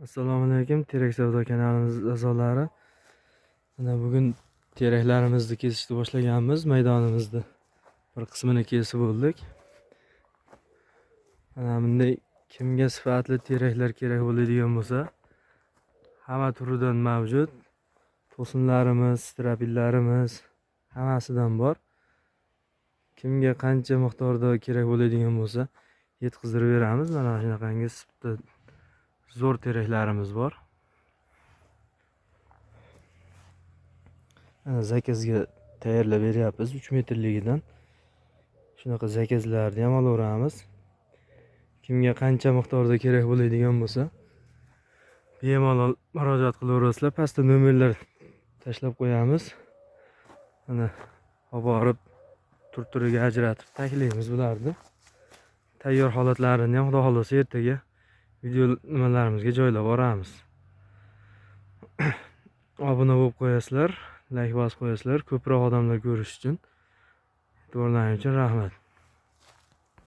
Assalomu alaykum, Terak savdo kanalimiz a'zolari. Mana bugun teraklarimizni kesishni boshlaganmiz. Maydonimizni bir qismini kesib bo'ldik. Mana bunday kimga sifatli teraklar kerak bo'ladigan bo'lsa, hamma turidan mavjud. To'sinlarimiz, strabillarimiz hammasidan bor. Kimga qancha miqdorda kerak bo'ladigan bo'lsa, yetkazib beramiz. Mana shunaqangi sipda zo'r teraklarimiz bor. Zakazga tayyorlab beryapmiz 3 metrligidan. Shunaqa zakazlarni ham olaveramiz. Kimga qancha miqdorda kerak bo'ladigan bo'lsa, bemalol murojaat qilaverasizlar. Pastda nomerlar tashlab qo'yamiz. Mana olib borib tur-turiga ajratib taklaymiz bularni. Tayyor holatlarini ham xudo xolasa ertaga video nimalarimizga joylab boramiz. Obuna bo'lib qo'yasizlar, like bosib qo'yasizlar, ko'proq odamlar ko'rish uchun. E'tiborlaringiz uchun rahmat.